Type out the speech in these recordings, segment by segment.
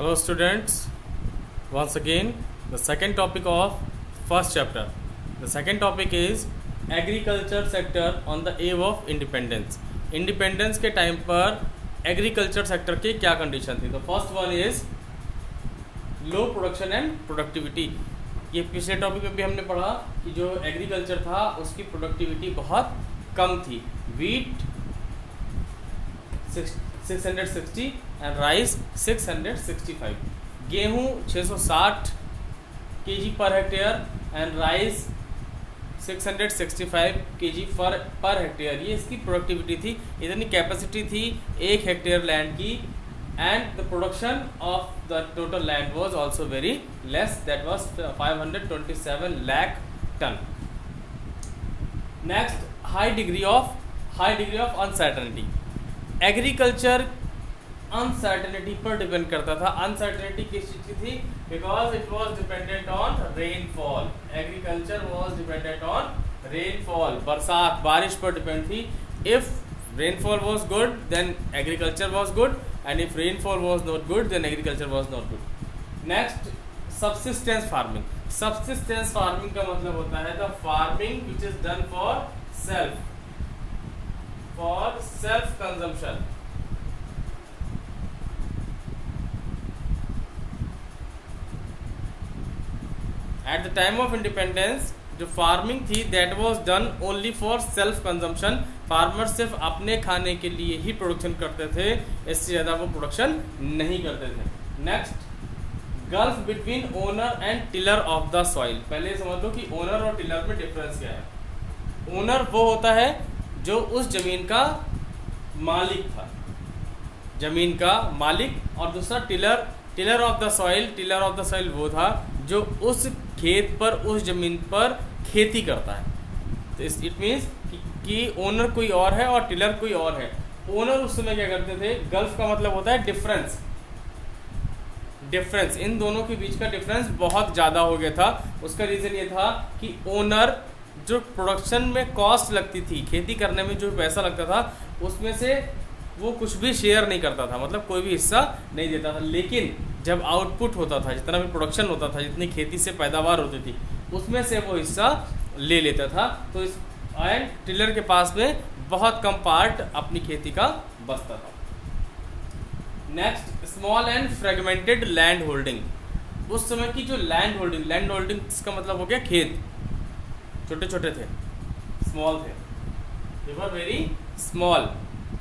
Hello students, once again the second topic of first chapter. The second topic is agriculture sector on the eve of independence. Independence के time पर agriculture sector की क्या condition थी? तो first one is low production and productivity. ये पिछले topic में भी हमने पढ़ा कि जो एग्रीकल्चर था उसकी प्रोडक्टिविटी बहुत कम थी. Wheat 660 and rice 665. गेहूँ 660 kg per hectare and rice 665 kg per hectare. ये इसकी प्रोडक्टिविटी थी, इतनी कैपेसिटी थी 1 हेक्टेयर लैंड की. And the production of the total land was also very less, that was 527 lakh tonne. Next, high degree of uncertainty. Agriculture uncertainty पर depend करता था. Uncertainty किस चीज़ की थी? Because it was dependent on rainfall. Agriculture was dependent on rainfall. बरसात, बारिश पर डिपेंड थी. If rainfall was good then agriculture was good, and if rainfall was not good then agriculture was not good. Next, subsistence farming. Subsistence farming का मतलब होता है the farming which is done for self consumption. At the time of independence जो farming थी that was done only for self consumption. Farmer सिर्फ अपने खाने के लिए ही प्रोडक्शन करते थे, इससे ज़्यादा वो प्रोडक्शन नहीं करते थे. Next, gulf between owner and tiller of the soil. पहले समझ लो कि ओनर और टिलर में डिफरेंस क्या है. ओनर वो होता है जो उस जमीन का मालिक था, जमीन का मालिक, और दूसरा टिलर ऑफ द सॉइल वो था जो उस खेत पर, उस जमीन पर खेती करता है. तो इट मीन्स कि ओनर कोई और है और टिलर कोई और है. ओनर उस समय क्या करते थे? गल्फ का मतलब होता है डिफरेंस. इन दोनों के बीच का डिफरेंस बहुत ज़्यादा हो गया था. उसका रीज़न ये था कि ओनर जो प्रोडक्शन में कॉस्ट लगती थी, खेती करने में जो पैसा लगता था, उसमें से वो कुछ भी शेयर नहीं करता था, मतलब कोई भी हिस्सा नहीं देता था. लेकिन जब आउटपुट होता था, जितना भी प्रोडक्शन होता था, जितनी खेती से पैदावार होती थी, उसमें से वो हिस्सा ले लेता था. तो इस एंड टिलर के पास में बहुत कम पार्ट अपनी खेती का बचता था. Next, small and fragmented land holding. उस समय की जो लैंड होल्डिंग इसका मतलब हो गया खेत छोटे छोटे थे, स्मॉल थे, they were very small.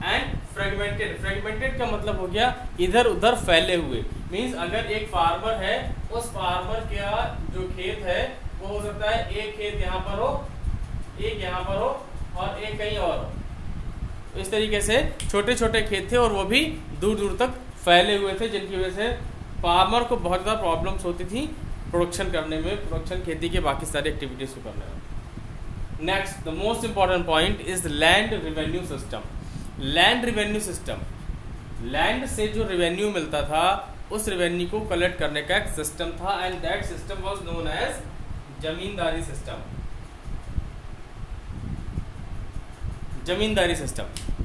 And fragmented का मतलब हो गया इधर उधर फैले हुए. मीन्स अगर एक फार्मर है, उस फार्मर का जो खेत है वो हो सकता है एक खेत यहाँ पर हो, एक यहाँ पर हो और एक कहीं और हो. इस तरीके से छोटे छोटे खेत थे और वो भी दूर दूर तक फैले हुए थे, जिनकी वजह से फार्मर को बहुत ज़्यादा प्रॉब्लम्स होती थी प्रोडक्शन करने में, प्रोडक्शन खेती के बाकी सारी एक्टिविटीज़ को करने में. Next, the most important point is land revenue system. Land से जो रिवेन्यू मिलता था, उस रिवेन्यू को कलेक्ट करने का एक सिस्टम था, and that system was known as zamindari system.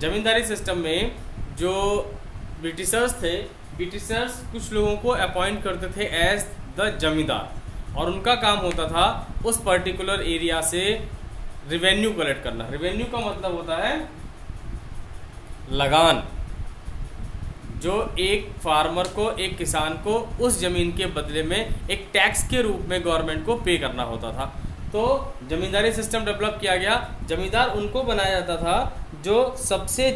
Zamindari system में जो ब्रिटिशर्स थे, ब्रिटिशर्स कुछ लोगों को अपॉइंट करते थे एज द जमींदार, और उनका काम होता था उस पर्टिकुलर एरिया से रिवेन्यू कलेक्ट करना. रिवेन्यू का मतलब होता है लगान, जो एक फार्मर को, एक किसान को उस ज़मीन के बदले में एक टैक्स के रूप में गवर्नमेंट को पे करना होता था. तो जमींदारी सिस्टम डेवलप किया गया. जमींदार उनको बनाया जाता था जो सबसे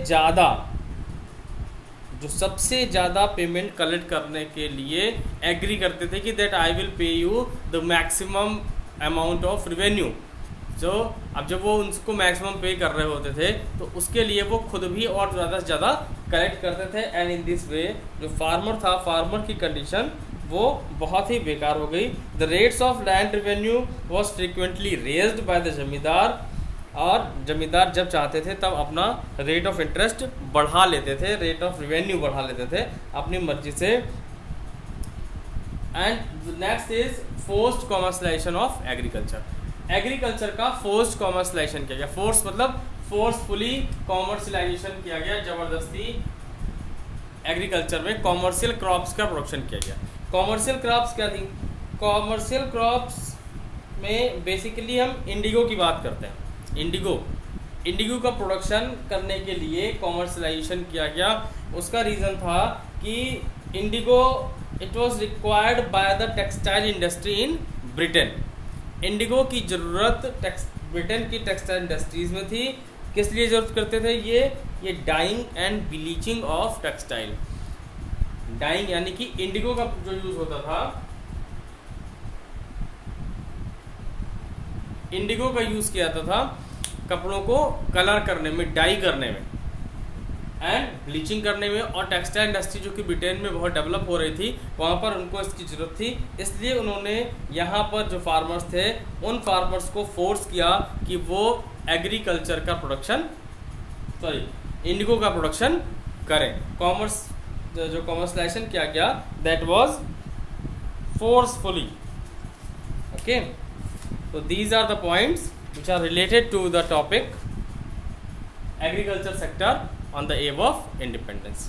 ज़्यादा पेमेंट कलेक्ट करने के लिए एग्री करते थे कि that I will pay you the maximum amount of revenue. जो अब जब वो उनको मैक्सिमम पे कर रहे होते थे तो उसके लिए वो खुद भी और ज़्यादा से ज़्यादा कलेक्ट करते थे. एंड इन दिस वे जो फार्मर की कंडीशन वो बहुत ही बेकार हो गई. The rates of land revenue was frequently raised by the जमींदार, और जमींदार जब चाहते थे तब अपना रेट ऑफ इंटरेस्ट बढ़ा लेते थे, रेट ऑफ रिवेन्यू बढ़ा लेते थे अपनी मर्जी से. And next is forced commercialisation of agriculture. Agriculture का फोर्स्ड कॉमर्शलाइजेशन किया गया. फोर्स मतलब फोर्सफुली कॉमर्शलाइजेशन किया गया, जबरदस्ती एग्रीकल्चर में कॉमर्शियल क्रॉप्स का प्रोडक्शन किया गया। कॉमर्शियल क्रॉप्स क्या थी? कॉमर्शियल क्रॉप्स में बेसिकली हम इंडिगो की बात करते हैं। इंडिगो का प्रोडक्शन करने के लिए कॉमर्शलाइजेशन किया गया। उसका रीज़न था कि Indigo it was required by the textile industry in Britain. Indigo की ज़रूरत ब्रिटेन की टेक्सटाइल इंडस्ट्रीज़ में थी। किस लिए ज़रूरत करते थे? ये dyeing and bleaching of textile. Dyeing यानी कि इंडिगो का जो यूज़ होता था, इंडिगो का यूज़ किया जाता था कपड़ों को कलर करने में, डाई करने में एंड ब्लीचिंग करने में। और टेक्सटाइल इंडस्ट्री जो कि ब्रिटेन में बहुत डेवलप हो रही थी, वहाँ पर उनको इसकी ज़रूरत थी। इसलिए उन्होंने यहाँ पर जो फार्मर्स थे उन फार्मर्स को फोर्स किया कि वो एग्रीकल्चर का प्रोडक्शन इंडिगो का प्रोडक्शन करें। जो कॉमर्शलाइजेशन किया गया that was forcefully. Okay, so these are the points which are related to the topic agriculture sector on the eve of independence.